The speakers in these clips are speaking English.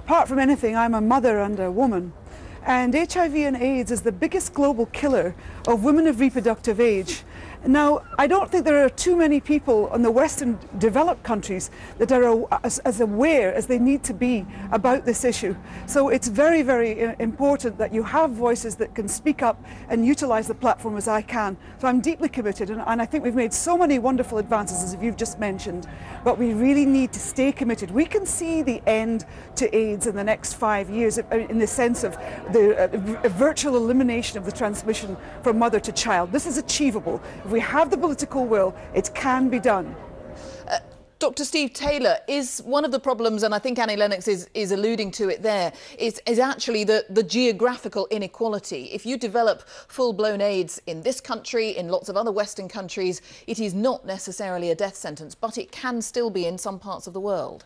apart from anything, I'm a mother and a woman. And HIV and AIDS is the biggest global killer of women of reproductive age. Now, I don't think there are too many people in the Western developed countries that are as aware as they need to be about this issue. So it's very, very important that you have voices that can speak up and utilize the platform as I can. So I'm deeply committed, and I think we've made so many wonderful advances, as you've just mentioned, but we really need to stay committed. We can see the end to AIDS in the next 5 years in the sense of the virtual elimination of the transmission from mother to child. This is achievable. If we have the political will, it can be done. Dr. Steve Taylor, is one of the problems, and I think Annie Lennox is alluding to it there, is actually the geographical inequality. If you develop full-blown AIDS in this country, in lots of other Western countries, it is not necessarily a death sentence, but it can still be in some parts of the world.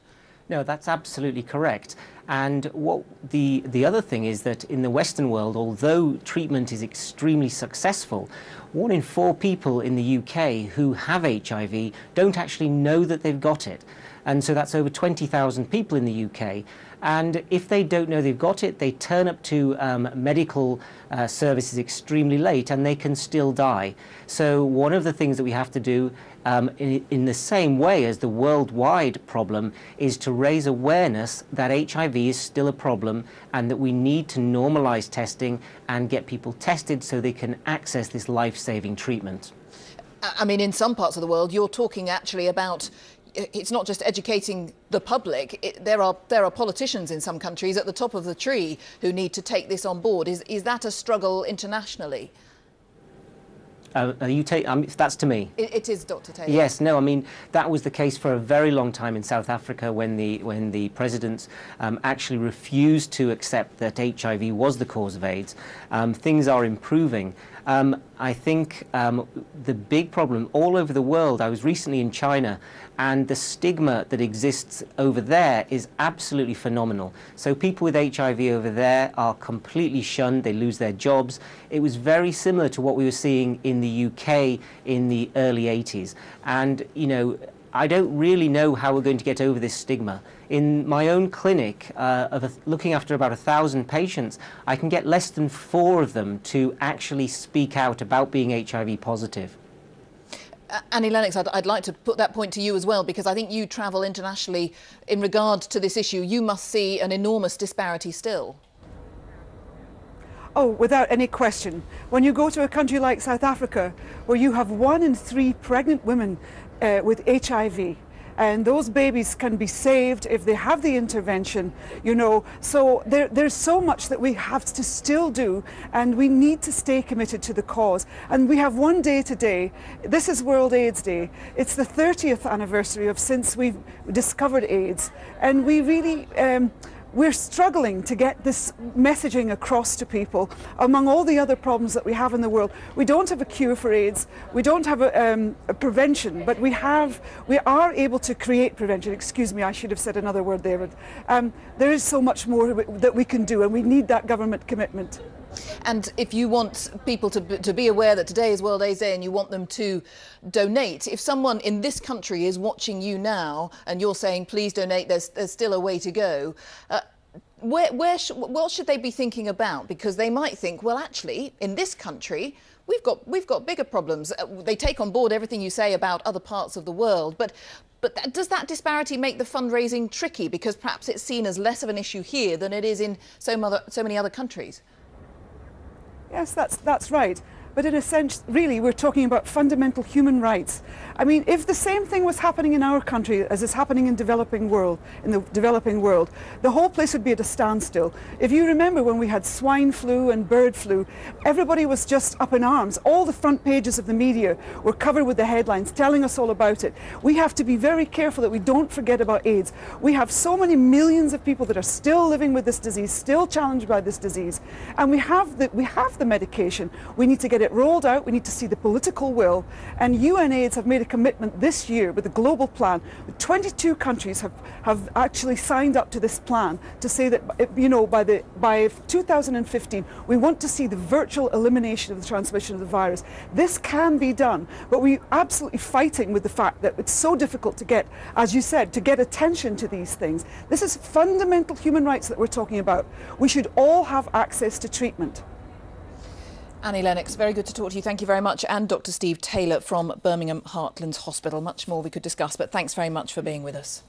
No, that's absolutely correct. And what the other thing is that in the Western world, although treatment is extremely successful, 1 in 4 people in the UK who have HIV don't actually know that they've got it. And so that's over 20,000 people in the UK. And if they don't know they've got it, they turn up to medical services extremely late and they can still die. So one of the things that we have to do in the same way as the worldwide problem is to raise awareness that HIV is still a problem and that we need to normalize testing and get people tested so they can access this life-saving treatment. I mean, in some parts of the world, you're talking actually about, it's not just educating the public. There are politicians in some countries at the top of the tree who need to take this on board. Is that a struggle internationally? That's to me. It is, Dr. Taylor. Yes, no, I mean, that was the case for a very long time in South Africa when the presidents actually refused to accept that HIV was the cause of AIDS. Things are improving. I think the big problem all over the world, I was recently in China, and the stigma that exists over there is absolutely phenomenal. So people with HIV over there are completely shunned, they lose their jobs. It was very similar to what we were seeing in the UK in the early 80s. And, you know, I don't really know how we're going to get over this stigma. In my own clinic, looking after about 1,000 patients, I can get less than 4 of them to actually speak out about being HIV positive. Annie Lennox, I'd like to put that point to you as well, because I think you travel internationally in regard to this issue. You must see an enormous disparity still. Oh, without any question. When you go to a country like South Africa, where you have 1 in 3 pregnant women with HIV, and those babies can be saved if they have the intervention, you know. So there's so much that we have to still do, and we need to stay committed to the cause. And we have one day today. This is World AIDS Day. It's the 30th anniversary of since we've discovered AIDS, and we really we're struggling to get this messaging across to people among all the other problems that we have in the world. We don't have a cure for AIDS, we don't have a prevention, but we are able to create prevention. Excuse me, I should have said another word there. But, there is so much more that we can do, and we need that government commitment. And if you want people to be aware that today is World AIDS Day and you want them to donate, if someone in this country is watching you now and you're saying, please donate, there's still a way to go, what should they be thinking about? Because they might think, well, actually, in this country, we've got bigger problems. They take on board everything you say about other parts of the world, but does that disparity make the fundraising tricky? Because perhaps it's seen as less of an issue here than it is in so many other countries. Yes, that's right. But in a sense, really, we're talking about fundamental human rights. I mean, if the same thing was happening in our country as is happening in the developing world, the whole place would be at a standstill. If you remember when we had swine flu and bird flu, everybody was just up in arms. All the front pages of the media were covered with the headlines telling us all about it. We have to be very careful that we don't forget about AIDS. We have so many millions of people that are still living with this disease, still challenged by this disease, and we have the medication. We need to get it rolled out. We need to see the political will. And UNAIDS have made a commitment this year with the global plan. 22 countries have actually signed up to this plan to say that, you know, by 2015, we want to see the virtual elimination of the transmission of the virus. This can be done, but we're absolutely fighting with the fact that it's so difficult to get, as you said, to get attention to these things. This is fundamental human rights that we're talking about. We should all have access to treatment. Annie Lennox, very good to talk to you. Thank you very much. And Dr. Steve Taylor from Birmingham Heartlands Hospital. Much more we could discuss, but thanks very much for being with us.